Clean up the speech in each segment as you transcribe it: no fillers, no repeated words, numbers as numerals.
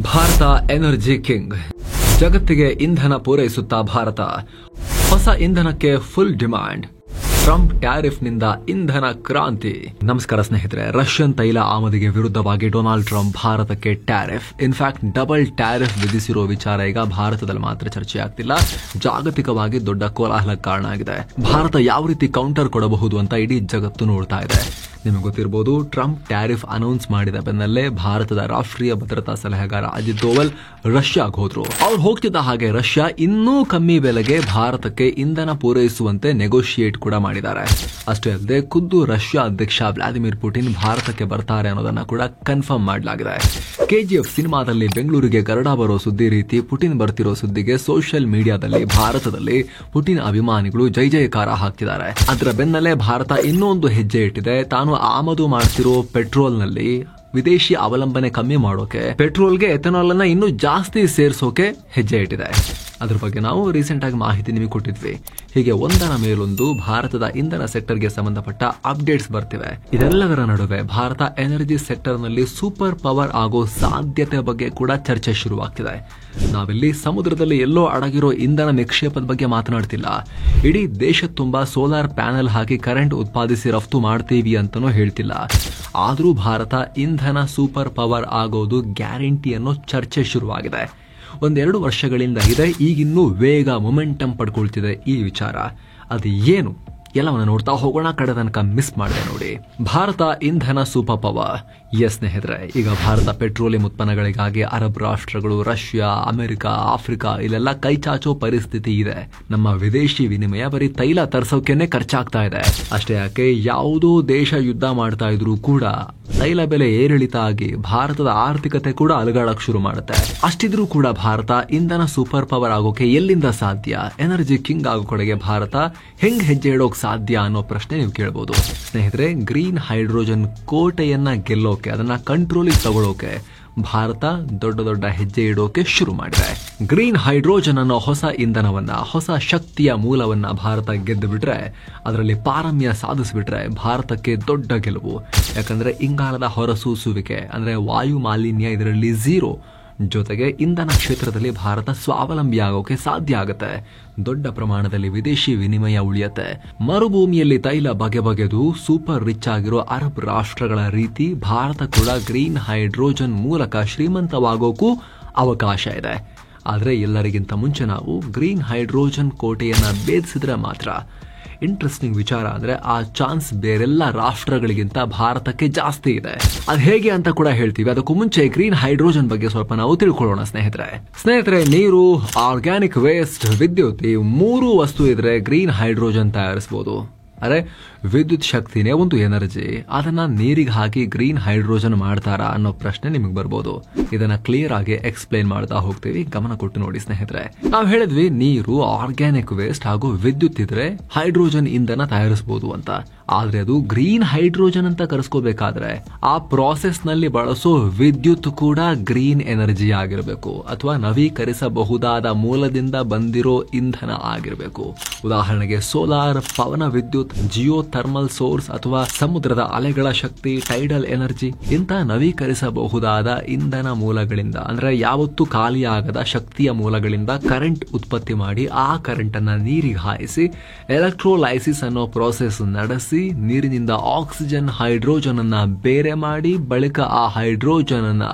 Bharat energy king. ಜಗತ್ತಿಗೆ ಇಂಧನ ಪೂರೈಸುತ್ತಾ ಭಾರತ. ಹೊಸ ಇಂಧನಕ್ಕೆ ಫುಲ್ ಡಿಮಾಂಡ್. ಟ್ರಂಪ್ ಟ್ಯಾರಿಫ್ನಿಂದ ಇಂಧನ ಕ್ರಾಂತಿ. ನಮಸ್ಕಾರ ಸ್ನೇಹಿತರೆ. ರಷ್ಯನ್ ತೈಲ ಆಮದಿಗೆ ವಿರುದ್ಧವಾಗಿ ಡೊನಾಲ್ಡ್ ಟ್ರಂಪ್ ಭಾರತಕ್ಕೆ ಟ್ಯಾರಿಫ್, ಇನ್ಫ್ಯಾಕ್ಟ್ ಡಬಲ್ ಟ್ಯಾರಿಫ್ ವಿಧಿಸಿರುವ ವಿಚಾರ ಈಗ ಭಾರತದಲ್ಲಿ ಮಾತ್ರ ಚರ್ಚೆ ಆಗ್ತಿಲ್ಲ, ಜಾಗತಿಕವಾಗಿ ದೊಡ್ಡ ಕೋಲಾಹಲಕ್ಕೆ ಕಾರಣ ಆಗಿದೆ. ಭಾರತ ಯಾವ ರೀತಿ ಕೌಂಟರ್ ಕೊಡಬಹುದು ಅಂತ ಇಡೀ ಜಗತ್ತು ನೋಡ್ತಾ ಇದೆ. ನಿಮಗೆ ಗೊತ್ತಿರಬಹುದು, ಟ್ರಂಪ್ ಟ್ಯಾರಿಫ್ ಅನೌನ್ಸ್ ಮಾಡಿದ ಬೆನ್ನಲ್ಲೇ ಭಾರತದ ರಾಷ್ಟ್ರೀಯ ಭದ್ರತಾ ಸಲಹೆಗಾರ ಅಜಿತ್ ದೋವಲ್ ರಷ್ಯಾಗೆ ಹೋದ್ರು. ಅವ್ರು ಹೋಗ್ತಿದ್ದ ಹಾಗೆ ರಷ್ಯಾ ಇನ್ನೂ ಕಮ್ಮಿ ಬೆಲೆಗೆ ಭಾರತಕ್ಕೆ ಇಂಧನ ಪೂರೈಸುವಂತೆ ನೆಗೋಷಿಯೇಟ್ ಕೂಡ ಮಾಡಿದ್ದಾರೆ. ಅಷ್ಟೇ ಅಲ್ಲದೆ ಖುದ್ದು ರಷ್ಯಾ ಅಧ್ಯಕ್ಷ ವ್ಲಾದಿಮಿರ್ ಪುಟಿನ್ ಭಾರತಕ್ಕೆ ಬರ್ತಾರೆ ಅನ್ನೋದನ್ನ ಕೂಡ ಕನ್ಫರ್ಮ್ ಮಾಡಲಾಗಿದೆ. ಕೆಜಿಎಫ್ ಸಿನಿಮಾದಲ್ಲಿ ಬೆಂಗಳೂರಿಗೆ ಗರುಡ ಬರೋ ಸುದ್ದಿ ರೀತಿ ಪುಟಿನ್ ಬರ್ತಿರೋ ಸುದ್ದಿಗೆ ಸೋಷಿಯಲ್ ಮೀಡಿಯಾದಲ್ಲಿ ಭಾರತದಲ್ಲಿ ಪುಟಿನ್ ಅಭಿಮಾನಿಗಳು ಜೈ ಜಯಕಾರ ಹಾಕ್ತಿದ್ದಾರೆ. ಅದರ ಬೆನ್ನಲ್ಲೇ ಭಾರತ ಇನ್ನೊಂದು ಹೆಜ್ಜೆ ಇಟ್ಟಿದೆ. ತಾನು ಆಮದು ಮಾಡ್ತಿರೋ ಪೆಟ್ರೋಲ್ನಲ್ಲಿ ವಿದೇಶಿ ಅವಲಂಬನೆ ಕಮ್ಮಿ ಮಾಡೋಕೆ, ಪೆಟ್ರೋಲ್ಗೆ ಎಥನಾಲ್ ಅನ್ನ ಇನ್ನೂ ಜಾಸ್ತಿ ಸೇರಿಸೋಕೆ ಹೆಜ್ಜೆ ಇಟ್ಟಿದೆ. ಅದ್ರ ಬಗ್ಗೆ ನಾವು ರೀಸೆಂಟ್ ಆಗಿ ಮಾಹಿತಿ ನಿಮಗೆ ಕೊಟ್ಟಿದ್ವಿ. ಹೀಗೆ ಒಂದರ ಮೇಲೊಂದು ಭಾರತದ ಇಂಧನ ಸೆಕ್ಟರ್ಗೆ ಸಂಬಂಧಪಟ್ಟ ಅಪ್ಡೇಟ್ಸ್ ಬರ್ತಿವೆ. ಇದೆಲ್ಲದರ ನಡುವೆ ಭಾರತ ಎನರ್ಜಿ ಸೆಕ್ಟರ್ ನಲ್ಲಿ ಸೂಪರ್ ಪವರ್ ಆಗೋ ಸಾಧ್ಯತೆ ಬಗ್ಗೆ ಕೂಡ ಚರ್ಚೆ ಶುರುವಾಗ್ತಿದೆ. ನಾವಿಲ್ಲಿ ಸಮುದ್ರದಲ್ಲಿ ಎಲ್ಲೋ ಅಡಗಿರೋ ಇಂಧನ ನಿಕ್ಷೇಪದ ಬಗ್ಗೆ ಮಾತನಾಡ್ತಿಲ್ಲ. ಇಡೀ ದೇಶ ತುಂಬಾ ಸೋಲಾರ್ ಪ್ಯಾನೆಲ್ ಹಾಕಿ ಕರೆಂಟ್ ಉತ್ಪಾದಿಸಿ ರಫ್ತು ಮಾಡ್ತೀವಿ ಅಂತಾನೂ ಹೇಳ್ತಿಲ್ಲ. ಆದ್ರೂ ಭಾರತ ಇಂಧನ ಸೂಪರ್ ಪವರ್ ಆಗೋದು ಗ್ಯಾರಂಟಿ ಅನ್ನೋ ಚರ್ಚೆ ಶುರುವಾಗಿದೆ. 1-2 ವರ್ಷಗಳಿಂದ ಇದೆ, ಈಗಿನ್ನೂ ವೇಗ ಮೊಮೆಂಟಮ್ ಪಡ್ಕೊಳ್ತಿದೆ ಈ ವಿಚಾರ. ಅದು ಏನು ಎಲ್ಲವನ್ನ ನೋಡ್ತಾ ಹೋಗೋಣ. ಕಡೆ ತನಕ ಮಿಸ್ ಮಾಡಿದೆ ನೋಡಿ. ಭಾರತ ಇಂಧನ ಸೂಪರ್ ಪವರ್. ಎಸ್ ಸ್ನೇಹಿತರೆ, ಈಗ ಭಾರತ ಪೆಟ್ರೋಲಿಯಂ ಉತ್ಪನ್ನಗಳಿಗಾಗಿ ಅರಬ್ ರಾಷ್ಟ್ರಗಳು, ರಷ್ಯಾ, ಅಮೆರಿಕ, ಆಫ್ರಿಕಾ ಇಲ್ಲೆಲ್ಲ ಕೈ ಚಾಚೋ ಪರಿಸ್ಥಿತಿ ಇದೆ. ನಮ್ಮ ವಿದೇಶಿ ವಿನಿಮಯ ಬರೀ ತೈಲ ತರಿಸೋಕೆನೆ ಖರ್ಚಾಗ್ತಾ ಇದೆ. ಅಷ್ಟೇ ಯಾಕೆ, ಯಾವುದೋ ದೇಶ ಯುದ್ಧ ಮಾಡ್ತಾ ಇದ್ರು ಕೂಡ ತೈಲ ಬೆಲೆ ಏರಿಳಿತ ಆಗಿ ಭಾರತದ ಆರ್ಥಿಕತೆ ಕೂಡ ಅಲುಗಾಡಕ್ ಶುರು ಮಾಡುತ್ತೆ. ಅಷ್ಟಿದ್ರೂ ಕೂಡ ಭಾರತ ಇಂಧನ ಸೂಪರ್ ಪವರ್ ಆಗೋಕೆ ಎಲ್ಲಿಂದ ಸಾಧ್ಯ? ಎನರ್ಜಿ ಕಿಂಗ್ ಆಗೋ ಕಡೆಗೆ ಭಾರತ ಹೆಂಗ್ ಹೆಜ್ಜೆ ಇಡೋಕ್ ಸಾಧ್ಯ ಅನ್ನೋ ಪ್ರಶ್ನೆ ನೀವು ಕೇಳಬಹುದು. ಸ್ನೇಹಿತರೆ, ಗ್ರೀನ್ ಹೈಡ್ರೋಜನ್ ಕೋಟೆಯನ್ನ ಗೆಲ್ಲೋಕೆ, ಅದನ್ನ ಕಂಟ್ರೋಲಿಗೆ ತಗೊಳ್ಳೋಕೆ ಭಾರತ ದೊಡ್ಡ ದೊಡ್ಡ ಹೆಜ್ಜೆ ಇಡೋಕೆ ಶುರು ಮಾಡಿದೆ. ಗ್ರೀನ್ ಹೈಡ್ರೋಜನ್ ಅನ್ನೋ ಹೊಸ ಇಂಧನವನ್ನ, ಹೊಸ ಶಕ್ತಿಯ ಮೂಲವನ್ನ ಭಾರತ ಗೆದ್ದು ಬಿಟ್ರೆ, ಅದರಲ್ಲಿ ಪಾರಮ್ಯ ಸಾಧಿಸಿಬಿಟ್ರೆ ಭಾರತಕ್ಕೆ ದೊಡ್ಡ ಗೆಲುವು. ಯಾಕಂದ್ರೆ ಇಂಗಾಲದ ಹೊರಸೂಸುವಿಕೆ ಅಂದ್ರೆ ವಾಯು ಮಾಲಿನ್ಯ ಇದರಲ್ಲಿ ಝೀರೋ. ಜೊತೆಗೆ ಇಂಧನ ಕ್ಷೇತ್ರದಲ್ಲಿ ಭಾರತ ಸ್ವಾವಲಂಬಿ ಆಗೋಕೆ ಸಾಧ್ಯ ಆಗುತ್ತೆ. ದೊಡ್ಡ ಪ್ರಮಾಣದಲ್ಲಿ ವಿದೇಶಿ ವಿನಿಮಯ ಉಳಿಯುತ್ತೆ. ಮರುಭೂಮಿಯಲ್ಲಿ ತೈಲ ಬಗೆಬಗೆದು ಸೂಪರ್ ರಿಚ್ ಆಗಿರೋ ಅರಬ್ ರಾಷ್ಟ್ರಗಳ ರೀತಿ ಭಾರತ ಕೂಡ ಗ್ರೀನ್ ಹೈಡ್ರೋಜನ್ ಮೂಲಕ ಶ್ರೀಮಂತವಾಗೋಕ್ಕೂ ಅವಕಾಶ ಇದೆ. ಆದರೆ ಎಲ್ಲರಿಗಿಂತ ಮುಂಚೆ ನಾವು ಗ್ರೀನ್ ಹೈಡ್ರೋಜನ್ ಕೋಟೆಯನ್ನ ಭೇದಿಸಿದ್ರೆ ಮಾತ್ರ. ಇಂಟ್ರೆಸ್ಟಿಂಗ್ ವಿಚಾರ ಅಂದ್ರೆ ಆ ಚಾನ್ಸ್ ಬೇರೆಲ್ಲ ರಾಷ್ಟ್ರಗಳಿಗಿಂತ ಭಾರತಕ್ಕೆ ಜಾಸ್ತಿ ಇದೆ. ಅದು ಹೇಗೆ ಅಂತ ಕೂಡ ಹೇಳ್ತೀವಿ. ಅದಕ್ಕೂ ಮುಂಚೆ ಗ್ರೀನ್ ಹೈಡ್ರೋಜನ್ ಬಗ್ಗೆ ಸ್ವಲ್ಪ ನಾವು ತಿಳ್ಕೊಳ್ಳೋಣ ಸ್ನೇಹಿತರೆ. ನೀರು, ಆರ್ಗ್ಯಾನಿಕ್ ವೇಸ್ಟ್, ವಿದ್ಯುತ್, ಈ 3 ವಸ್ತು ಇದ್ರೆ ಗ್ರೀನ್ ಹೈಡ್ರೋಜನ್ ತಯಾರಿಸಬಹುದು. ಅರೆ, ವಿದ್ಯುತ್ ಶಕ್ತಿನೇ ಒಂದು ಎನರ್ಜಿ, ಅದನ್ನ ನೀರಿಗೆ ಹಾಕಿ ಗ್ರೀನ್ ಹೈಡ್ರೋಜನ್ ಮಾಡ್ತಾರಾ ಅನ್ನೋ ಪ್ರಶ್ನೆ ನಿಮಗೆ ಬರ್ಬೋದು. ಇದನ್ನ ಕ್ಲಿಯರ್ ಆಗಿ ಎಕ್ಸ್ಪ್ಲೈನ್ ಮಾಡ್ತಾ ಹೋಗ್ತೀವಿ, ಗಮನ ಕೊಟ್ಟು ನೋಡಿ ಸ್ನೇಹಿತರೆ. ನಾವು ಹೇಳಿದ್ವಿ ನೀರು, ಆರ್ಗ್ಯಾನಿಕ್ ವೇಸ್ಟ್ ಹಾಗೂ ವಿದ್ಯುತ್ ಇದ್ರೆ ಹೈಡ್ರೋಜನ್ ಇಂಧನ ತಯಾರಿಸಬಹುದು ಅಂತ. ಆದ್ರೆ ಅದು ಗ್ರೀನ್ ಹೈಡ್ರೋಜನ್ ಅಂತ ಕರೆಸ್ಕೋಬೇಕಾದ್ರೆ ಆ ಪ್ರಾಸೆಸ್ ನಲ್ಲಿ ಬಳಸೋ ವಿದ್ಯುತ್ ಕೂಡ ಗ್ರೀನ್ ಎನರ್ಜಿ ಆಗಿರಬೇಕು, ಅಥವಾ ನವೀಕರಿಸಬಹುದಾದ ಮೂಲದಿಂದ ಬಂದಿರೋ ಇಂಧನ ಆಗಿರಬೇಕು. ಉದಾಹರಣೆಗೆ ಸೋಲಾರ್, ಪವನ ವಿದ್ಯುತ್, ಜಿಯೋ ಥರ್ಮಲ್ ಸೋರ್ಸ್ ಅಥವಾ ಸಮುದ್ರದ ಅಲೆಗಳ ಶಕ್ತಿ, ಟೈಡಲ್ ಎನರ್ಜಿ ಇಂಥ ನವೀಕರಿಸಬಹುದಾದ ಇಂಧನ ಮೂಲಗಳಿಂದ, ಅಂದ್ರೆ ಯಾವತ್ತೂ ಖಾಲಿಯಾಗದ ಶಕ್ತಿಯ ಮೂಲಗಳಿಂದ ಕರೆಂಟ್ ಉತ್ಪತ್ತಿ ಮಾಡಿ ಆ ಕರೆಂಟ್ ಅನ್ನ ನೀರಿಗೆ ಹಾಯಿಸಿ ಎಲೆಕ್ಟ್ರೋಲೈಸಿಸ್ ಅನ್ನೋ ಪ್ರೋಸೆಸ್ ನಡೆಸಿ ನೀರಿನಿಂದ ಆಕ್ಸಿಜನ್, ಹೈಡ್ರೋಜನ್ ಅನ್ನ ಬೇರೆ ಮಾಡಿ ಬಳಿಕ ಆ ಹೈಡ್ರೋಜನ್ ಅನ್ನ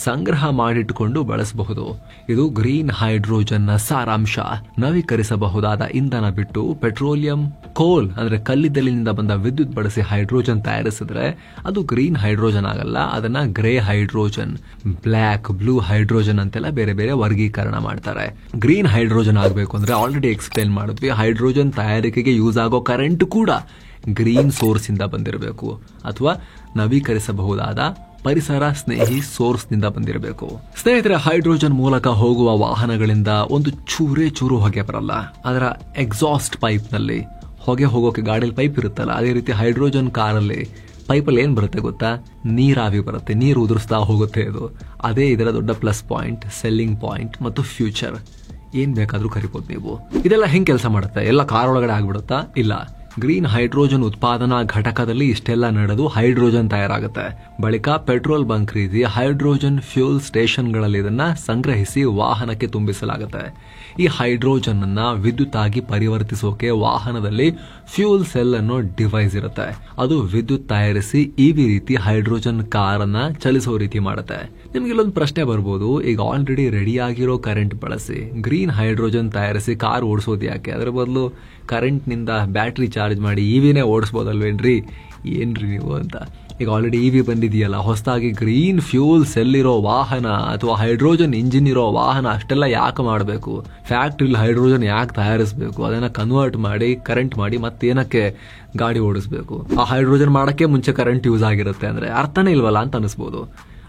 ಸಂಗ್ರಹ ಮಾಡಿಟ್ಟುಕೊಂಡು ಬಳಸಬಹುದು. ಇದು ಗ್ರೀನ್ ಹೈಡ್ರೋಜನ್ ನ ಸಾರಾಂಶ. ನವೀಕರಿಸಬಹುದಾದ ಇಂಧನ ಬಿಟ್ಟು ಪೆಟ್ರೋಲಿಯಂ, ಕೋಲ್ ಅಂದ್ರೆ ಕಲ್ಲಿದ್ದಲಿನಿಂದ ಬಂದ ವಿದ್ಯುತ್ ಬಳಸಿ ಹೈಡ್ರೋಜನ್ ತಯಾರಿಸಿದ್ರೆ ಅದು ಗ್ರೀನ್ ಹೈಡ್ರೋಜನ್ ಆಗಲ್ಲ. ಅದನ್ನ grey hydrogen, black, blue hydrogen ಅಂತೆಲ್ಲ ಬೇರೆ ಬೇರೆ ವರ್ಗೀಕರಣ ಮಾಡ್ತಾರೆ. ಗ್ರೀನ್ ಹೈಡ್ರೋಜನ್ ಆಗಬೇಕು ಅಂದ್ರೆ ಆಲ್ರೆಡಿ ಎಕ್ಸ್ಪ್ಲೇನ್ ಮಾಡಿದ್ವಿ, ಹೈಡ್ರೋಜನ್ ತಯಾರಿಕೆಗೆ ಯೂಸ್ ಆಗೋ ಕರೆಂಟ್ ಕೂಡ ಗ್ರೀನ್ ಸೋರ್ಸ್ ಇಂದ ಬಂದಿರಬೇಕು, ಅಥವಾ ನವೀಕರಿಸಬಹುದಾದ ಪರಿಸರ ಸ್ನೇಹಿ ಸೋರ್ಸ್ ನಿಂದ ಬಂದಿರಬೇಕು. ಸ್ನೇಹಿತರೆ, ಹೈಡ್ರೋಜನ್ ಮೂಲಕ ಹೋಗುವ ವಾಹನಗಳಿಂದ ಒಂದು ಚೂರು ಹೊಗೆ ಬರಲ್ಲ. ಅದರ ಎಕ್ಸಾಸ್ಟ್ ಪೈಪ್ ನಲ್ಲಿ ಹೊಗೆ ಹೋಗೋಕೆ ಗಾಡಿಯಲ್ಲಿ ಪೈಪ್ ಇರುತ್ತಲ್ಲ, ಅದೇ ರೀತಿ ಹೈಡ್ರೋಜನ್ ಕಾರಲ್ಲಿ ಪೈಪಲ್ಲಿ ಏನ್ ಬರುತ್ತೆ ಗೊತ್ತಾ? ನೀರಾವಿ ಬರುತ್ತೆ, ನೀರು ಉದುರಿಸ್ತಾ ಹೋಗುತ್ತೆ. ಇದು ಅದೇ ಇದರ ದೊಡ್ಡ ಪ್ಲಸ್ ಪಾಯಿಂಟ್, ಸೆಲ್ಲಿಂಗ್ ಪಾಯಿಂಟ್ ಮತ್ತು ಫ್ಯೂಚರ್. ಏನ್ ಬೇಕಾದ್ರೂ ಕರಿಬಹುದು ನೀವು. ಇದೆಲ್ಲ ಹೆಂಗ್ ಕೆಲಸ ಮಾಡುತ್ತೆ? ಎಲ್ಲ ಕಾರ್ ಒಳಗಡೆ ಆಗ್ಬಿಡುತ್ತಾ? ಇಲ್ಲ, ಗ್ರೀನ್ ಹೈಡ್ರೋಜನ್ ಉತ್ಪಾದನಾ ಘಟಕದಲ್ಲಿ ಇಷ್ಟೆಲ್ಲ ನಡೆದು ಹೈಡ್ರೋಜನ್ ತಯಾರಾಗುತ್ತೆ. ಬಳಿಕ ಪೆಟ್ರೋಲ್ ಬಂಕ್ ರೀತಿ ಹೈಡ್ರೋಜನ್ ಫ್ಯೂಲ್ ಸ್ಟೇಷನ್ಗಳಲ್ಲಿ ಇದನ್ನ ಸಂಗ್ರಹಿಸಿ ವಾಹನಕ್ಕೆ ತುಂಬಿಸಲಾಗುತ್ತೆ. ಈ ಹೈಡ್ರೋಜನ್ ಅನ್ನ ವಿದ್ಯುತ್ ಆಗಿ ಪರಿವರ್ತಿಸೋಕೆ ವಾಹನದಲ್ಲಿ ಫ್ಯೂಲ್ ಸೆಲ್ ಅನ್ನೋ ಡಿವೈಸ್ ಇರುತ್ತೆ. ಅದು ವಿದ್ಯುತ್ ತಯಾರಿಸಿ ಇವಿ ರೀತಿ ಹೈಡ್ರೋಜನ್ ಕಾರ್ ಅನ್ನ ಚಲಿಸೋ ರೀತಿ ಮಾಡುತ್ತೆ. ನಿಮ್ಗೆ ಇಲ್ಲೊಂದು ಪ್ರಶ್ನೆ ಬರ್ಬೋದು, ಈಗ ಆಲ್ರೆಡಿ ರೆಡಿ ಆಗಿರೋ ಕರೆಂಟ್ ಬಳಸಿ ಗ್ರೀನ್ ಹೈಡ್ರೋಜನ್ ತಯಾರಿಸಿ ಕಾರ್ ಓಡಿಸೋದು ಯಾಕೆ? ಅದರ ಬದಲು ಕರೆಂಟ್ ನಿಂದ ಬ್ಯಾಟ್ರಿ ಚಾರ್ಜ್ ಮಾಡಿ ಇವಿನೇ ಓಡಿಸ್ಬೋದಲ್ವೇನ್ರಿ, ಏನ್ರಿ ನೀವು ಅಂತ. ಈಗ ಆಲ್ರೆಡಿ ಇವಿ ಬಂದಿದೆಯಲ್ಲ, ಹೊಸದಾಗಿ ಗ್ರೀನ್ ಫ್ಯೂಲ್ ಸೆಲ್ ಇರೋ ವಾಹನ ಅಥವಾ ಹೈಡ್ರೋಜನ್ ಇಂಜಿನ್ ಇರೋ ವಾಹನ ಅಷ್ಟೆಲ್ಲ ಯಾಕೆ ಮಾಡಬೇಕು? ಫ್ಯಾಕ್ಟ್ರಿಲಿ ಹೈಡ್ರೋಜನ್ ಯಾಕೆ ತಯಾರಿಸಬೇಕು? ಅದನ್ನ ಕನ್ವರ್ಟ್ ಮಾಡಿ ಕರೆಂಟ್ ಮಾಡಿ ಮತ್ತೇನಕ್ಕೆ ಗಾಡಿ ಓಡಿಸ್ಬೇಕು? ಆ ಹೈಡ್ರೋಜನ್ ಮಾಡಕ್ಕೆ ಮುಂಚೆ ಕರೆಂಟ್ ಯೂಸ್ ಆಗಿರುತ್ತೆ ಅಂದ್ರೆ ಅರ್ಥನೇ ಇಲ್ವಲ್ಲ ಅಂತ ಅನಿಸ್ಬೋದು.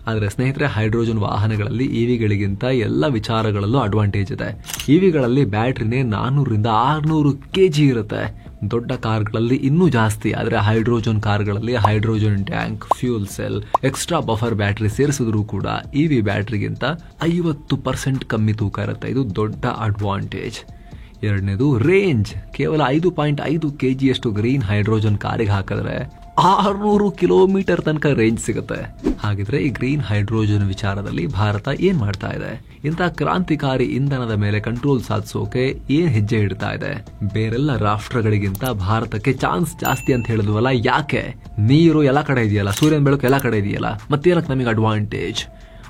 ಆದರೆ ಸ್ನೇಹಿತರೆ, ಹೈಡ್ರೋಜನ್ ವಾಹನಗಳಲ್ಲಿ ಇವಿಗಳಿಗಿಂತ ಎಲ್ಲ ವಿಚಾರಗಳಲ್ಲೂ ಅಡ್ವಾಂಟೇಜ್ ಇದೆ. ಇವಿಗಳಲ್ಲಿ ಬ್ಯಾಟ್ರಿನೇ 400ರಿಂದ 600 kg ಇರುತ್ತೆ. ದೊಡ್ಡ ಕಾರ್ಗಳಲ್ಲಿ ಇನ್ನೂ ಜಾಸ್ತಿ. ಆದರೆ ಹೈಡ್ರೋಜನ್ ಕಾರ್ಗಳಲ್ಲಿ hydrogen tank, fuel cell, extra buffer battery ಸೇರಿಸಿದ್ರು ಕೂಡ ಇವಿ ಬ್ಯಾಟ್ರಿಗಿಂತ 50% ಕಮ್ಮಿ ತೂಕ ಇರುತ್ತೆ. ಇದು ದೊಡ್ಡ ಅಡ್ವಾಂಟೇಜ್. ಎರಡನೇದು ರೇಂಜ್. ಕೇವಲ 5.5 kg ಅಷ್ಟು ಗ್ರೀನ್ ಹೈಡ್ರೋಜನ್ ಕಾರಿಗೆ ಹಾಕಿದ್ರೆ 600 ಕಿಲೋಮೀಟರ್ ತನಕ ರೇಂಜ್ ಸಿಗುತ್ತೆ. ಹಾಗಿದ್ರೆ ಈ ಗ್ರೀನ್ ಹೈಡ್ರೋಜನ್ ವಿಚಾರದಲ್ಲಿ ಭಾರತ ಏನ್ ಮಾಡ್ತಾ ಇದೆ? ಇಂಥ ಕ್ರಾಂತಿಕಾರಿ ಇಂಧನದ ಮೇಲೆ ಕಂಟ್ರೋಲ್ ಸಾಧಿಸೋಕೆ ಏನ್ ಹೆಜ್ಜೆ ಇಡ್ತಾ ಇದೆ? ಬೇರೆಲ್ಲ ರಾಷ್ಟ್ರಗಳಿಗಿಂತ ಭಾರತಕ್ಕೆ ಚಾನ್ಸ್ ಜಾಸ್ತಿ ಅಂತ ಹೇಳಿದ್ವಲ್ಲ, ಯಾಕೆ? ನೀರು ಎಲ್ಲ ಕಡೆ ಇದೆಯಲ್ಲ, ಸೂರ್ಯನ ಬೆಳಕು ಎಲ್ಲ ಕಡೆ ಇದೆಯಲ್ಲ, ಮತ್ತೇನಕ್ಕೆ ನಮಗೆ ಅಡ್ವಾಂಟೇಜ್?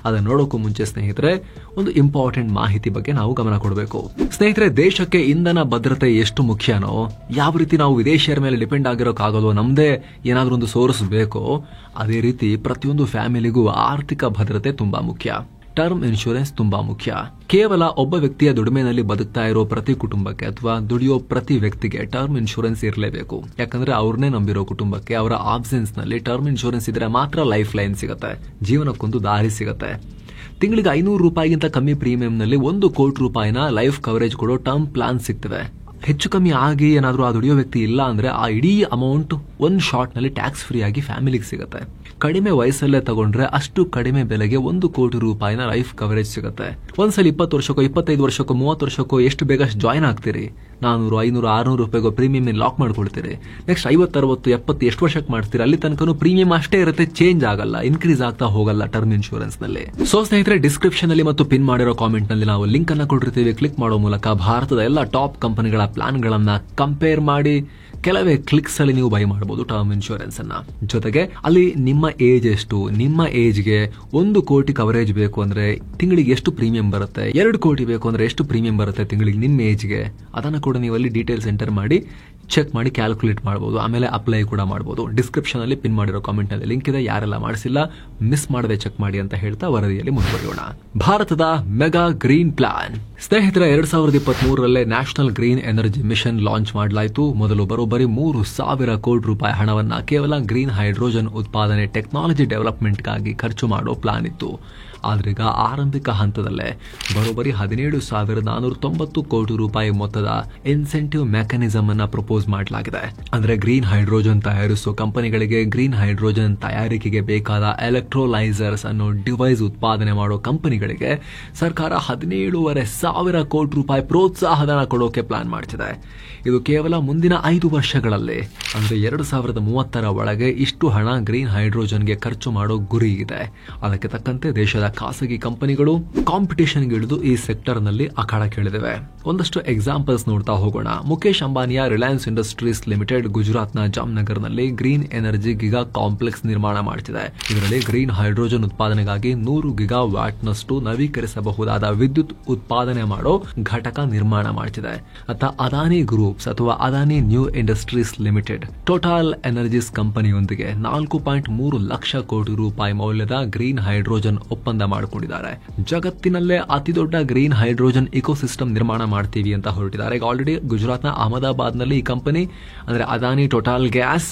ಅದನ್ನ ನೋಡೋಕ್ಕೂ ಮುಂಚೆ ಸ್ನೇಹಿತರೆ, ಒಂದು ಇಂಪಾರ್ಟೆಂಟ್ ಮಾಹಿತಿ ಬಗ್ಗೆ ನಾವು ಗಮನ ಕೊಡಬೇಕು. ಸ್ನೇಹಿತರೆ, ದೇಶಕ್ಕೆ ಇಂಧನ ಭದ್ರತೆ ಎಷ್ಟು ಮುಖ್ಯನೋ, ಯಾವ ರೀತಿ ನಾವು ವಿದೇಶಿಯರ ಮೇಲೆ ಡಿಪೆಂಡ್ ಆಗಿರೋಕ್ಕಾಗಲ್ವೋ, ನಮ್ದೇ ಏನಾದ್ರೂ ಒಂದು ಸೋರ್ಸ್ ಬೇಕೋ, ಅದೇ ರೀತಿ ಪ್ರತಿಯೊಂದು ಫ್ಯಾಮಿಲಿಗೂ ಆರ್ಥಿಕ ಭದ್ರತೆ ತುಂಬಾ ಮುಖ್ಯ. ಟರ್ಮ್ ಇನ್ಶೂರೆನ್ಸ್ ತುಂಬಾ ಮುಖ್ಯ. ಕೇವಲ ಒಬ್ಬ ವ್ಯಕ್ತಿಯ ದುಡಿಮೆನಲ್ಲಿ ಬದುಕ್ತಾ ಇರೋ ಪ್ರತಿ ಕುಟುಂಬಕ್ಕೆ ಅಥವಾ ದುಡಿಯೋ ಪ್ರತಿ ವ್ಯಕ್ತಿಗೆ ಟರ್ಮ್ ಇನ್ಶೂರೆನ್ಸ್ ಇರಲೇಬೇಕು. ಯಾಕಂದ್ರೆ ಅವ್ರನ್ನೇ ನಂಬಿರೋ ಕುಟುಂಬಕ್ಕೆ ಅವರ ಆಬ್ಸೆನ್ಸ್ ನಲ್ಲಿ ಟರ್ಮ್ ಇನ್ಶೂರೆನ್ಸ್ ಇದ್ರೆ ಮಾತ್ರ ಲೈಫ್ ಲೈನ್ ಸಿಗುತ್ತೆ, ಜೀವನಕ್ಕೊಂದು ದಾರಿ ಸಿಗುತ್ತೆ. ತಿಂಗಳಿಗೆ 500 ರೂಪಾಯಿಗಿಂತ ಕಮ್ಮಿ ಪ್ರೀಮಿಯಂನಲ್ಲಿ 1 ಕೋಟಿ ರೂಪಾಯಿನ ಲೈಫ್ ಕವರೇಜ್ ಕೊಡೋ ಟರ್ಮ್ ಪ್ಲಾನ್ ಸಿಗ್ತವೆ. ಹೆಚ್ಚು ಕಮ್ಮಿ ಆಗಿ ಏನಾದರೂ ಆ ದುಡಿಯೋ ವ್ಯಕ್ತಿ ಇಲ್ಲ ಅಂದ್ರೆ ಆ ಇಡೀ ಅಮೌಂಟ್ ಒಂದು ಶಾರ್ಟ್ ನಲ್ಲಿ ಟ್ಯಾಕ್ಸ್ ಫ್ರೀ ಆಗಿ ಫ್ಯಾಮಿಲಿಗೆ ಸಿಗುತ್ತೆ. ಕಡಿಮೆ ವಯಸ್ಸಲ್ಲೇ ತಗೊಂಡ್ರೆ ಅಷ್ಟು ಕಡಿಮೆ ಬೆಲೆಗೆ 1 ಕೋಟಿ ರೂಪಾಯಿನ ಲೈಫ್ ಕವರೇಜ್ ಸಿಗುತ್ತೆ. ಒಂದ್ಸಲ 20 ವರ್ಷಕ್ಕೋ 25 ವರ್ಷಕ್ಕೋ 30 ವರ್ಷಕ್ಕೋ ಎಷ್ಟು ಬೇಗ ಜಾಯ್ನ್ ಆಗ್ತೀರಿ, 400, 500, 600 ರೂಪಾಯಿಗೋ ಪ್ರೀಮಿಯಂ ಲಾಕ್ ಮಾಡ್ಕೊಳ್ತೀರಿ. ನೆಕ್ಸ್ಟ್ 50, 60, 70 ಎಷ್ಟು ವರ್ಷಕ್ಕೆ ಮಾಡ್ತೀರಿ, ಅಲ್ಲಿ ತನಕ ಪ್ರೀಮಿಯಂ ಅಷ್ಟೇ ಇರುತ್ತೆ, ಚೇಂಜ್ ಆಗಲ್ಲ, ಇನ್ಕ್ರೀಸ್ ಆಗ್ತಾ ಹೋಗಲ್ಲ ಟರ್ಮ್ ಇನ್ಶೂರೆನ್ಸ್ ನಲ್ಲಿ. ಸೊ ಸ್ನೇಹಿತರೆ, ಡಿಸ್ಕ್ರಿಪ್ಷನ್ ಅಲ್ಲಿ ಮತ್ತು ಪಿನ್ ಮಾಡಿರೋ ಕಾಮೆಂಟ್ ನಲ್ಲಿ ನಾವು ಲಿಂಕ್ ಅನ್ನ ಕೊಟ್ಟಿರ್ತೀವಿ. ಕ್ಲಿಕ್ ಮಾಡೋ ಮೂಲಕ ಭಾರತದ ಎಲ್ಲ ಟಾಪ್ ಕಂಪನಿಗಳ ಪ್ಲಾನ್ ಗಳನ್ನ ಕಂಪೇರ್ ಮಾಡಿ ಕೆಲವೇ ಕ್ಲಿಕ್ಸ್ ಅಲ್ಲಿ ನೀವು ಬೈ ಮಾಡಬಹುದು ಟರ್ಮ್ ಇನ್ಶೂರೆನ್ಸ್ ಅನ್ನ. ಜೊತೆಗೆ ಅಲ್ಲಿ ನಿಮ್ಮ ಏಜ್ ಎಷ್ಟು, ನಿಮ್ಮ ಏಜ್ಗೆ 1 ಕೋಟಿ ಕವರೇಜ್ ಬೇಕು ಅಂದ್ರೆ ತಿಂಗಳಿಗೆ ಎಷ್ಟು ಪ್ರೀಮಿಯಂ ಬರುತ್ತೆ, 2 ಕೋಟಿ ಬೇಕು ಅಂದ್ರೆ ಎಷ್ಟು ಪ್ರೀಮಿಯಂ ಬರುತ್ತೆ ತಿಂಗಳಿಗೆ ನಿಮ್ಮ ಏಜ್ಗೆ, ಅದನ್ನ ಕೂಡ ನೀವು ಅಲ್ಲಿ ಡೀಟೇಲ್ಸ್ ಎಂಟರ್ ಮಾಡಿ ಚೆಕ್ ಮಾಡಿ ಕ್ಯಾಲ್ಕುಲೇಟ್ ಮಾಡಬಹುದು. ಆಮೇಲೆ ಅಪ್ಲೈ ಕೂಡ ಮಾಡಬಹುದು. ಡಿಸ್ಕ್ರಿಪ್ಷನ್ ಅಲ್ಲಿ ಪಿನ್ ಮಾಡಿರೋ ಕಾಮೆಂಟ್ ನಲ್ಲಿ ಲಿಂಕ್ ಇದೆ. ಯಾರೆಲ್ಲ ಮಾಡಿಸಿಲ್ಲ ಮಿಸ್ ಮಾಡದೆ ಚೆಕ್ ಮಾಡಿ ಅಂತ ಹೇಳ್ತಾ ವರದಿಯಲ್ಲಿ ಮುಂದುವರಿಯೋಣ. ಭಾರತದ ಮೆಗಾ ಗ್ರೀನ್ ಪ್ಲಾನ್. ಸ್ನೇಹಿತರೆ, 2023ರಲ್ಲೇ national green energy mission launch ಮಾಡಲಾಯಿತು. ಮೊದಲು ಬರೋಬ್ಬರಿ 3,000 ಕೋಟಿ ರೂಪಾಯಿ ಹಣವನ್ನ ಕೇವಲ ಗ್ರೀನ್ ಹೈಡ್ರೋಜನ್ ಉತ್ಪಾದನೆ ಟೆಕ್ನಾಲಜಿ ಡೆವಲಪ್ಮೆಂಟ್ಗಾಗಿ ಖರ್ಚು ಮಾಡೋ ಪ್ಲಾನ್ ಇತ್ತು. ಆದ್ರೀಗ ಆರಂಭಿಕ ಹಂತದಲ್ಲೇ ಬರೋಬ್ಬರಿ 17,490 ಕೋಟಿ ರೂಪಾಯಿ ಮೊತ್ತದ ಇನ್ಸೆಂಟಿವ್ ಮೆಕ್ಯಾನಿಸಮ್ ಅನ್ನ ಪ್ರಪೋಸ್ ಮಾಡಲಾಗಿದೆ. ಅಂದ್ರೆ ಗ್ರೀನ್ ಹೈಡ್ರೋಜನ್ ತಯಾರಿಸೋ ಕಂಪನಿಗಳಿಗೆ ಗ್ರೀನ್ ಹೈಡ್ರೋಜನ್ ತಯಾರಿಕೆಗೆ ಬೇಕಾದ ಎಲೆಕ್ಟ್ರೋಲೈಸರ್ಸ್ ಅನ್ನೋ ಡಿವೈಸ್ ಉತ್ಪಾದನೆ ಮಾಡೋ ಕಂಪನಿಗಳಿಗೆ ಸರ್ಕಾರ 17,500 ಕೋಟಿ ರೂಪಾಯಿ ಪ್ರೋತ್ಸಾಹಧನ ಕೊಡೋಕೆ ಪ್ಲಾನ್ ಮಾಡ್ತಿದೆ. ಇದು ಕೇವಲ ಮುಂದಿನ 5 ವರ್ಷಗಳಲ್ಲಿ ಅಂದ್ರೆ 2030ರ ಒಳಗೆ ಇಷ್ಟು ಹಣ ಗ್ರೀನ್ ಹೈಡ್ರೋಜನ್ಗೆ ಖರ್ಚು ಮಾಡೋ ಗುರಿ ಇದೆ. ಅದಕ್ಕೆ ತಕ್ಕಂತೆ ದೇಶದ ಖಾಸಗಿ ಕಂಪನಿಗಳು ಕಾಂಪಿಟೇಷನ್ಗೆ ಇಳಿದು ಈ ಸೆಕ್ಟರ್ ನಲ್ಲಿ ಅಖಾಡಕ್ಕಿಳಿದಿವೆ. ಒಂದಷ್ಟು ಎಕ್ಸಾಂಪಲ್ಸ್ ನೋಡ್ತಾ ಹೋಗೋಣ. ಮುಖೇಶ್ ಅಂಬಾನಿಯ ರಿಲಯನ್ಸ್ ಇಂಡಸ್ಟ್ರೀಸ್ ಲಿಮಿಟೆಡ್ ಗುಜರಾತ್ನ ಜಾಮ್ನಗರ್ನಲ್ಲಿ ಗ್ರೀನ್ ಎನರ್ಜಿ ಗಿಗಾ ಕಾಂಪ್ಲೆಕ್ಸ್ ನಿರ್ಮಾಣ ಮಾಡುತ್ತಿದೆ. ಇದರಲ್ಲಿ ಗ್ರೀನ್ ಹೈಡ್ರೋಜನ್ ಉತ್ಪಾದನೆಗಾಗಿ 100 ಗಿಗಾವ್ಯಾಟ್ನಷ್ಟು ನವೀಕರಿಸಬಹುದಾದ ವಿದ್ಯುತ್ ಉತ್ಪಾದನೆ ಮಾಡೋ ಘಟಕ ನಿರ್ಮಾಣ ಮಾಡುತ್ತಿದೆ. ಅದಾನಿ ಗ್ರೂಪ್ಸ್ ಅಥವಾ Adani new industries limited total energies ಕಂಪನಿಯೊಂದಿಗೆ 4.3 ಲಕ್ಷ ಕೋಟಿ ರೂಪಾಯಿ ಮೌಲ್ಯದ ಗ್ರೀನ್ ಹೈಡ್ರೋಜನ್ ಒಪ್ಪಂದ ಮಾಡಿಕೊಂಡಿದ್ದಾರೆ. ಜಗತ್ತಿನಲ್ಲೇ ಅತಿ ದೊಡ್ಡ ಗ್ರೀನ್ ಹೈಡ್ರೋಜನ್ ಇಕೋಸಿಸ್ಟಮ್ ನಿರ್ಮಾಣ ಮಾಡ್ತೀವಿ ಅಂತ ಹೊರಟಿದ್ದಾರೆ. ಈಗ ಆಲ್ರೆಡಿ ಗುಜರಾತ್ನ ಅಹಮದಾಬಾದ್ ನಲ್ಲಿ ಈ ಕಂಪನಿ ಅಂದ್ರೆ Adani total gas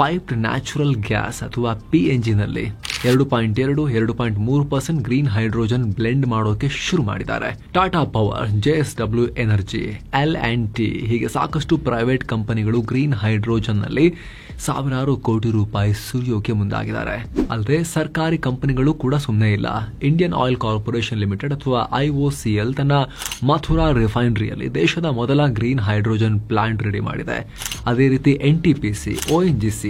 piped natural gas ಅಥವಾ PNG ನಲ್ಲಿ 2.2, 2.3% ಗ್ರೀನ್ ಹೈಡ್ರೋಜನ್ ಬ್ಲೆಂಡ್ ಮಾಡೋಕೆ ಶುರು ಮಾಡಿದ್ದಾರೆ. Tata power, JSW energy, L&T ಹೀಗೆ ಸಾಕಷ್ಟು ಪ್ರೈವೇಟ್ ಕಂಪನಿಗಳು ಗ್ರೀನ್ ಹೈಡ್ರೋಜನ್ ನಲ್ಲಿ ಸಾವಿರಾರು ಕೋಟಿ ರೂಪಾಯಿ ಸುರಿಯೋಕೆ ಮುಂದಾಗಿದ್ದಾರೆ. ಅಲ್ಲದೆ ಸರ್ಕಾರಿ ಕಂಪನಿಗಳು ಕೂಡ ಸುಮ್ಮನೆ ಇಲ್ಲ. ಇಂಡಿಯನ್ ಆಯಿಲ್ ಕಾರ್ಪೊರೇಷನ್ ಲಿಮಿಟೆಡ್ ಅಥವಾ IOCL ತನ್ನ ಮಥುರಾ ರಿಫೈನರಿಯಲ್ಲಿ ದೇಶದ ಮೊದಲ ಗ್ರೀನ್ ಹೈಡ್ರೋಜನ್ ಪ್ಲಾಂಟ್ ರೆಡಿ ಮಾಡಿದೆ. ಅದೇ ರೀತಿ NTPC, ONGC,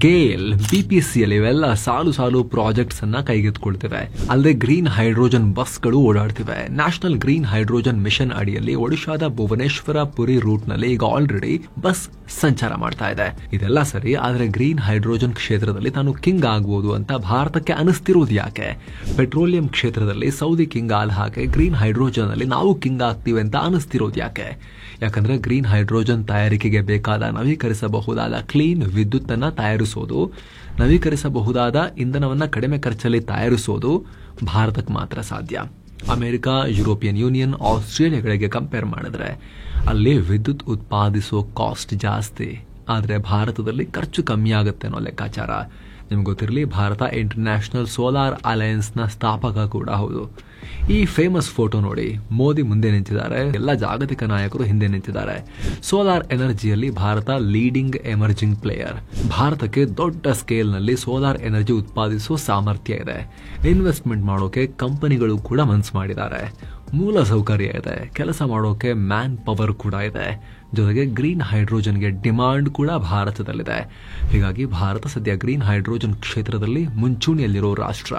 ಗೇಲ್, BPCL ಇವೆಲ್ಲ ಸಾಲು ಪ್ರಾಜೆಕ್ಟ್ಸ್ ಅನ್ನ ಕೈಗೆತ್ತಿಕೊಳ್ತಿವೆ. ಅಲ್ಲದೆ ಗ್ರೀನ್ ಹೈಡ್ರೋಜನ್ ಬಸ್ಗಳು ಓಡಾಡ್ತಿವೆ. ನ್ಯಾಷನಲ್ ಗ್ರೀನ್ ಹೈಡ್ರೋಜನ್ ಮಿಷನ್ ಅಡಿಯಲ್ಲಿ ಒಡಿಶಾದ ಭುವನೇಶ್ವರ ಪುರಿ ರೂಟ್ ನಲ್ಲಿ ಈಗ ಆಲ್ರೆಡಿ ಬಸ್ ಸಂಚಾರ ಮಾಡ್ತಾ ಇದೆ. ಇದೆಲ್ಲ ಸರಿ, ಆದ್ರೆ ಗ್ರೀನ್ ಹೈಡ್ರೋಜನ್ ಕ್ಷೇತ್ರದಲ್ಲಿ ತಾನು ಕಿಂಗ್ ಆಗಬಹುದು ಅಂತ ಭಾರತಕ್ಕೆ ಅನಿಸ್ತಿರೋದು ಯಾಕೆ? ಪೆಟ್ರೋಲಿಯಂ ಕ್ಷೇತ್ರದಲ್ಲಿ ಸೌದಿ ಕಿಂಗ್ ಆದ ಹಾಗೆ ಗ್ರೀನ್ ಹೈಡ್ರೋಜನ್ ಅಲ್ಲಿ ನಾವು ಕಿಂಗ್ ಆಗ್ತೀವಿ ಅಂತ ಅನಿಸ್ತಿರೋದು ಯಾಕೆ? ಯಾಕಂದ್ರೆ ಗ್ರೀನ್ ಹೈಡ್ರೋಜನ್ ತಯಾರಿಕೆಗೆ ಬೇಕಾದ ನವೀಕರಿಸಬಹುದಾದ ಕ್ಲೀನ್ ವಿದ್ಯುತ್ ಅನ್ನ ತಯಾರಿಸೋದು, ನವೀಕರಿಸಬಹುದಾದ ಇಂಧನವನ್ನ ಕಡಿಮೆ ಖರ್ಚಲ್ಲಿ ತಯಾರಿಸೋದು ಭಾರತಕ್ಕೆ ಮಾತ್ರ ಸಾಧ್ಯ. ಅಮೆರಿಕ, ಯುರೋಪಿಯನ್ ಯೂನಿಯನ್, ಆಸ್ಟ್ರೇಲಿಯಾಗಳಿಗೆ ಕಂಪೇರ್ ಮಾಡಿದ್ರೆ ಅಲ್ಲಿ ವಿದ್ಯುತ್ ಉತ್ಪಾದಿಸೋ ಕಾಸ್ಟ್ ಜಾಸ್ತಿ, ಆದರೆ ಭಾರತದಲ್ಲಿ ಖರ್ಚು ಕಮ್ಮಿ ಆಗುತ್ತೆ ಅನ್ನೋ ಲೆಕ್ಕಾಚಾರ. ನಿಮ್ಗೆ ಗೊತ್ತಿರಲಿ, ಭಾರತ ಇಂಟರ್ನ್ಯಾಷನಲ್ ಸೋಲಾರ್ ಅಲಯನ್ಸ್ ನ ಸ್ಥಾಪಕ ಕೂಡ ಹೌದು. ಈ ಫೇಮಸ್ ಫೋಟೋ ನೋಡಿ, ಮೋದಿ ಮುಂದೆ ನಿಂತಿದ್ದಾರೆ, ಎಲ್ಲ ಜಾಗತಿಕ ನಾಯಕರು ಹಿಂದೆ ನಿಂತಿದ್ದಾರೆ. ಸೋಲಾರ್ ಎನರ್ಜಿಯಲ್ಲಿ ಭಾರತ ಲೀಡಿಂಗ್ ಎಮರ್ಜಿಂಗ್ ಪ್ಲೇಯರ್. ಭಾರತಕ್ಕೆ ದೊಡ್ಡ ಸ್ಕೇಲ್ ನಲ್ಲಿ ಸೋಲಾರ್ ಎನರ್ಜಿ ಉತ್ಪಾದಿಸುವ ಸಾಮರ್ಥ್ಯ ಇದೆ. ಇನ್ವೆಸ್ಟ್ಮೆಂಟ್ ಮಾಡೋಕೆ ಕಂಪನಿಗಳು ಕೂಡ ಮನಸ್ಸು ಮಾಡಿದ್ದಾರೆ. ಮೂಲ ಸೌಕರ್ಯ ಇದೆ, ಕೆಲಸ ಮಾಡೋಕೆ ಮ್ಯಾನ್ ಪವರ್ ಕೂಡ ಇದೆ. ಜೊತೆಗೆ ಗ್ರೀನ್ ಹೈಡ್ರೋಜನ್ಗೆ ಡಿಮಾಂಡ್ ಕೂಡ ಭಾರತದಲ್ಲಿದೆ. ಹೀಗಾಗಿ ಭಾರತ ಸದ್ಯ ಗ್ರೀನ್ ಹೈಡ್ರೋಜನ್ ಕ್ಷೇತ್ರದಲ್ಲಿ ಮುಂಚೂಣಿಯಲ್ಲಿರೋ ರಾಷ್ಟ್ರ.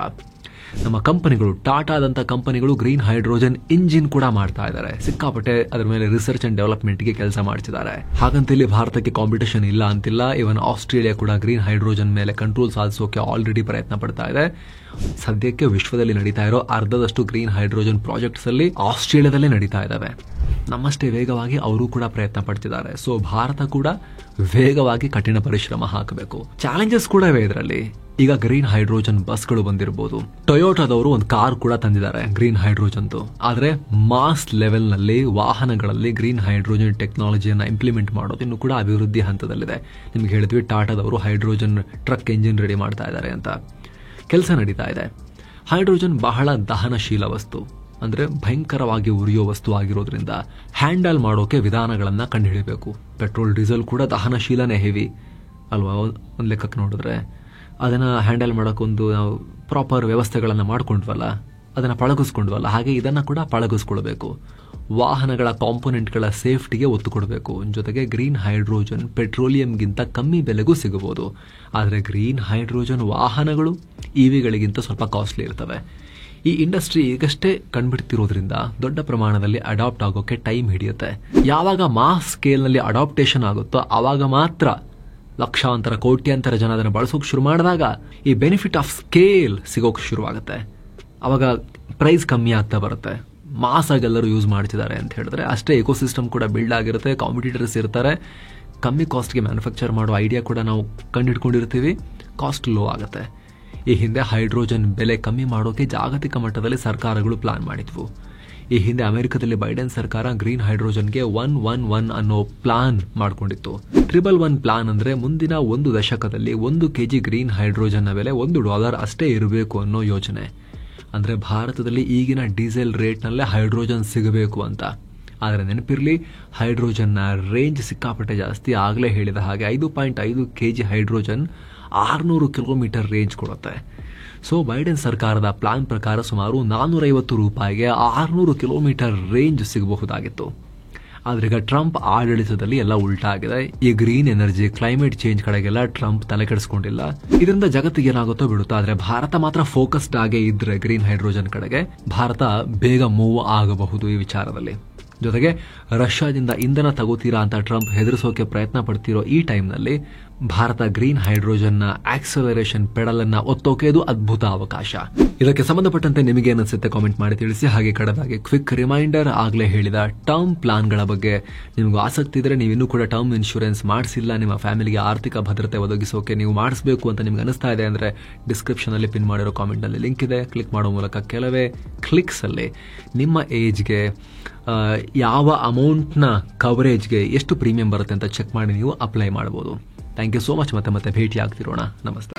ನಮ್ಮ ಕಂಪನಿಗಳು, ಟಾಟಾದಂಥ ಕಂಪನಿಗಳು ಗ್ರೀನ್ ಹೈಡ್ರೋಜನ್ ಇಂಜಿನ್ ಕೂಡ ಮಾಡ್ತಾ ಇದ್ದಾರೆ. ಸಿಕ್ಕಾಪಟ್ಟೆ ಅದರ ಮೇಲೆ ರಿಸರ್ಚ್ ಅಂಡ್ ಡೆವಲಪ್ಮೆಂಟ್ಗೆ ಕೆಲಸ ಮಾಡ್ತಿದ್ದಾರೆ. ಹಾಗಂತ ಇಲ್ಲಿ ಭಾರತಕ್ಕೆ ಕಾಂಪಿಟೇಷನ್ ಇಲ್ಲ ಅಂತಿಲ್ಲ. ಇವನ್ ಆಸ್ಟ್ರೇಲಿಯಾ ಕೂಡ ಗ್ರೀನ್ ಹೈಡ್ರೋಜನ್ ಮೇಲೆ ಕಂಟ್ರೋಲ್ ಸಾಧಿಸೋಕೆ ಆಲ್ರೆಡಿ ಪ್ರಯತ್ನ ಪಡ್ತಾ ಇದೆ. ಸದ್ಯಕ್ಕೆ ವಿಶ್ವದಲ್ಲಿ ನಡೀತಾ ಇರೋ ಅರ್ಧದಷ್ಟು ಗ್ರೀನ್ ಹೈಡ್ರೋಜನ್ ಪ್ರಾಜೆಕ್ಟ್ಸ್ ಅಲ್ಲಿ ಆಸ್ಟ್ರೇಲಿಯಾದಲ್ಲೇ ನಡೀತಾ ಇದ್ದಾವೆ. ನಮ್ಮಷ್ಟೇ ವೇಗವಾಗಿ ಅವರು ಕೂಡ ಪ್ರಯತ್ನ ಪಡ್ತಿದ್ದಾರೆ. ಸೊ ಭಾರತ ಕೂಡ ವೇಗವಾಗಿ ಕಠಿಣ ಪರಿಶ್ರಮ ಹಾಕಬೇಕು. ಚಾಲೆಂಜಸ್ ಕೂಡ ಇವೆ ಇದರಲ್ಲಿ. ಈಗ ಗ್ರೀನ್ ಹೈಡ್ರೋಜನ್ ಬಸ್ಗಳು ಬಂದಿರಬಹುದು. ಟೊಯೋಟಾದವರು ಒಂದು ಕಾರ್ ಕೂಡ ತಂದಿದ್ದಾರೆ ಗ್ರೀನ್ ಹೈಡ್ರೋಜನ್ದು. ಆದ್ರೆ ಮಾಸ್ ಲೆವೆಲ್ ನಲ್ಲಿ ವಾಹನಗಳಲ್ಲಿ ಗ್ರೀನ್ ಹೈಡ್ರೋಜನ್ ಟೆಕ್ನಾಲಜಿಯನ್ನ ಇಂಪ್ಲಿಮೆಂಟ್ ಮಾಡೋದು ಇನ್ನು ಕೂಡ ಅಭಿವೃದ್ಧಿ ಹಂತದಲ್ಲಿದೆ. ನಿಮ್ಗೆ ಹೇಳಿದ್ವಿ, ಟಾಟಾದವರು ಹೈಡ್ರೋಜನ್ ಟ್ರಕ್ ಎಂಜಿನ್ ರೆಡಿ ಮಾಡ್ತಾ ಇದ್ದಾರೆ ಅಂತ. ಕೆಲಸ ನಡೀತಾ ಇದೆ. ಹೈಡ್ರೋಜನ್ ಬಹಳ ದಹನಶೀಲ ವಸ್ತು, ಅಂದ್ರೆ ಭಯಂಕರವಾಗಿ ಉರಿಯೋ ವಸ್ತು ಆಗಿರೋದ್ರಿಂದ ಹ್ಯಾಂಡಲ್ ಮಾಡೋಕೆ ವಿಧಾನಗಳನ್ನ ಕಂಡುಹಿಡಿಯಬೇಕು. ಪೆಟ್ರೋಲ್, ಡೀಸೆಲ್ ಕೂಡ ದಹನಶೀಲನೇ ಹೆವಿ ಅಲ್ವಾ? ಒಂದು ಲೆಕ್ಕಕ್ಕೆ ನೋಡಿದ್ರೆ ಅದನ್ನ ಹ್ಯಾಂಡಲ್ ಮಾಡೋಕ್ಕೊಂದು ನಾವು ಪ್ರಾಪರ್ ವ್ಯವಸ್ಥೆಗಳನ್ನ ಮಾಡ್ಕೊಂಡ್ವಲ್ಲ, ಅದನ್ನ ಪಳಗಿಸ್ಕೊಂಡ್ವಲ್ಲ, ಹಾಗೆ ಇದನ್ನ ಕೂಡ ಪಳಗಿಸ್ಕೊಳ್ಬೇಕು. ವಾಹನಗಳ ಕಾಂಪೋನೆಂಟ್ಗಳ ಸೇಫ್ಟಿಗೆ ಒತ್ತು ಕೊಡಬೇಕು. ಜೊತೆಗೆ ಗ್ರೀನ್ ಹೈಡ್ರೋಜನ್ ಪೆಟ್ರೋಲಿಯಂಗಿಂತ ಕಮ್ಮಿ ಬೆಲೆಗೂ ಸಿಗಬಹುದು. ಆದರೆ ಗ್ರೀನ್ ಹೈಡ್ರೋಜನ್ ವಾಹನಗಳು ಇವಿಗಳಿಗಿಂತ ಸ್ವಲ್ಪ ಕಾಸ್ಟ್ಲಿ ಇರ್ತವೆ. ಈ ಇಂಡಸ್ಟ್ರಿ ಈಗಷ್ಟೇ ಕಂಡುಬಿಡ್ತಿರೋದ್ರಿಂದ ದೊಡ್ಡ ಪ್ರಮಾಣದಲ್ಲಿ ಅಡಾಪ್ಟ್ ಆಗೋಕೆ ಟೈಮ್ ಹಿಡಿಯುತ್ತೆ. ಯಾವಾಗ ಮಾಸ್ ಸ್ಕೇಲ್ನಲ್ಲಿ ಅಡಾಪ್ಟೇಷನ್ ಆಗುತ್ತೋ ಆವಾಗ ಮಾತ್ರ ಲಕ್ಷಾಂತರ ಕೋಟ್ಯಾಂತರ ಜನ ಅದನ್ನು ಬಳಸೋಕೆ ಶುರು ಮಾಡಿದಾಗ ಈ ಬೆನಿಫಿಟ್ ಆಫ್ ಸ್ಕೇಲ್ ಸಿಗೋಕೆ ಶುರುವಾಗುತ್ತೆ. ಅವಾಗ ಪ್ರೈಸ್ ಕಮ್ಮಿ ಆಗ್ತಾ ಬರುತ್ತೆ. ಮಾಸ್ ಆಗಿ ಎಲ್ಲರೂ ಯೂಸ್ ಮಾಡ್ತಿದ್ದಾರೆ ಅಂತ ಹೇಳಿದ್ರೆ ಅಷ್ಟೇ ಎಕೋಸಿಸ್ಟಮ್ ಕೂಡ ಬಿಲ್ಡ್ ಆಗಿರುತ್ತೆ. ಕಾಂಪಿಟೇಟರ್ಸ್ ಇರ್ತಾರೆ. ಕಮ್ಮಿ ಕಾಸ್ಟ್ಗೆ ಮ್ಯಾನುಫ್ಯಾಕ್ಚರ್ ಮಾಡೋ ಐಡಿಯಾ ಕೂಡ ನಾವು ಕಂಡುಹಿಡ್ಕೊಂಡಿರ್ತೀವಿ. ಕಾಸ್ಟ್ ಲೋ ಆಗುತ್ತೆ. ಈ ಹಿಂದೆ ಹೈಡ್ರೋಜನ್ ಬೆಲೆ ಕಮ್ಮಿ ಮಾಡೋಕೆ ಜಾಗತಿಕ ಮಟ್ಟದಲ್ಲಿ ಸರ್ಕಾರಗಳು ಪ್ಲಾನ್ ಮಾಡಿದ್ವು. ಈ ಹಿಂದೆ ಅಮೆರಿಕದಲ್ಲಿ ಬೈಡೆನ್ ಸರ್ಕಾರ ಗ್ರೀನ್ ಹೈಡ್ರೋಜನ್ಗೆ 111 ಅನ್ನೋ ಪ್ಲಾನ್ ಮಾಡ್ಕೊಂಡಿತ್ತು. 111 ಪ್ಲಾನ್ ಅಂದ್ರೆ ಮುಂದಿನ 1 ದಶಕದಲ್ಲಿ 1 kg ಗ್ರೀನ್ ಹೈಡ್ರೋಜನ್ ನ ಬೆಲೆ $1 ಅಷ್ಟೇ ಇರಬೇಕು ಅನ್ನೋ ಯೋಜನೆ. ಅಂದ್ರೆ ಭಾರತದಲ್ಲಿ ಈಗಿನ ಡೀಸೆಲ್ ರೇಟ್ ನಲ್ಲೇ ಹೈಡ್ರೋಜನ್ ಸಿಗಬೇಕು ಅಂತ. ಆದರೆ ನೆನಪಿರ್ಲಿ, ಹೈಡ್ರೋಜನ್ ನ ರೇಂಜ್ ಸಿಕ್ಕಾಪಟ್ಟೆ ಜಾಸ್ತಿ. ಆಗಲೇ ಹೇಳಿದ ಹಾಗೆ 5.5 kg ಹೈಡ್ರೋಜನ್ 600 ಕಿಲೋಮೀಟರ್ ರೇಂಜ್ ಕೊಡುತ್ತೆ. ಸೊ ಬೈಡೆನ್ ಸರ್ಕಾರದ ಪ್ಲಾನ್ ಪ್ರಕಾರ ಸುಮಾರು $450 600 ಕಿಲೋಮೀಟರ್ ರೇಂಜ್ ಸಿಗಬಹುದಾಗಿತ್ತು. ಆದ್ರೆ ಈಗ ಟ್ರಂಪ್ ಆಡಳಿತದಲ್ಲಿ ಎಲ್ಲ ಉಲ್ಟಾ ಆಗಿದೆ. ಈ ಗ್ರೀನ್ ಎನರ್ಜಿ, ಕ್ಲೈಮೇಟ್ ಚೇಂಜ್ ಕಡೆಗೆಲ್ಲ ಟ್ರಂಪ್ ತಲೆ ಕೆಡಿಸ್ಕೊಂಡಿಲ್ಲ. ಇದರಿಂದ ಜಗತ್ತಿಗೆ ಏನಾಗುತ್ತೋ ಬಿಡುತ್ತೋ. ಆದ್ರೆ ಭಾರತ ಮಾತ್ರ ಫೋಕಸ್ಡ್ ಆಗೇ ಇದ್ರೆ ಗ್ರೀನ್ ಹೈಡ್ರೋಜನ್ ಕಡೆಗೆ ಭಾರತ ಬೇಗ ಮೂವ್ ಆಗಬಹುದು ಈ ವಿಚಾರದಲ್ಲಿ. ಜೊತೆಗೆ ರಷ್ಯಾದಿಂದ ಇಂಧನ ತಗೋತೀರಾ ಅಂತ ಟ್ರಂಪ್ ಹೆದರಿಸೋಕೆ ಪ್ರಯತ್ನ ಪಡ್ತಿರೋ ಈ ಟೈಮ್ನಲ್ಲಿ ಭಾರತ ಗ್ರೀನ್ ಹೈಡ್ರೋಜನ್ ನ ಆಕ್ಸಲರೇಷನ್ ಪೆಡಲ್ ಅನ್ನ ಒತ್ತೋಕೆ ಇದು ಅದ್ಭುತ ಅವಕಾಶ. ಇದಕ್ಕೆ ಸಂಬಂಧಪಟ್ಟಂತೆ ನಿಮಗೆ ಅನಿಸುತ್ತೆ ಕಾಮೆಂಟ್ ಮಾಡಿ ತಿಳಿಸಿ. ಹಾಗೆ ಕಡೆದಾಗಿ ಕ್ವಿಕ್ ರಿಮೈಂಡರ್, ಆಗಲೇ ಹೇಳಿದ ಟರ್ಮ್ ಪ್ಲಾನ್ಗಳ ಬಗ್ಗೆ ನಿಮಗೂ ಆಸಕ್ತಿ ಇದ್ರೆ, ನೀವಿನ್ನೂ ಕೂಡ ಟರ್ಮ್ ಇನ್ಶೂರೆನ್ಸ್ ಮಾಡಿಸಿಲ್ಲ, ನಿಮ್ಮ ಫ್ಯಾಮಿಲಿಗೆ ಆರ್ಥಿಕ ಭದ್ರತೆ ಒದಗಿಸೋಕೆ ನೀವು ಮಾಡಿಸಬೇಕು ಅಂತ ನಿಮ್ಗೆ ಅನಿಸ್ತಾ ಇದೆ ಅಂದ್ರೆ ಡಿಸ್ಕ್ರಿಪ್ಷನ್ ಅಲ್ಲಿ ಪಿನ್ ಮಾಡಿರೋ ಕಾಮೆಂಟ್ ನಲ್ಲಿ ಲಿಂಕ್ ಇದೆ. ಕ್ಲಿಕ್ ಮಾಡೋ ಮೂಲಕ ಕೆಲವೇ ಕ್ಲಿಕ್ಸ್ ಅಲ್ಲಿ ನಿಮ್ಮ ಏಜ್ಗೆ ಯಾವ ಅಮೌಂಟ್ನ ಕವರೇಜ್ಗೆ ಎಷ್ಟು ಪ್ರೀಮಿಯಂ ಬರುತ್ತೆ ಅಂತ ಚೆಕ್ ಮಾಡಿ ನೀವು ಅಪ್ಲೈ ಮಾಡಬಹುದು. Thank you so much. ಮತ್ತೆ ಭೇಟಿ ಆಗ್ತಿರೋಣ. ನಮಸ್ತೆ.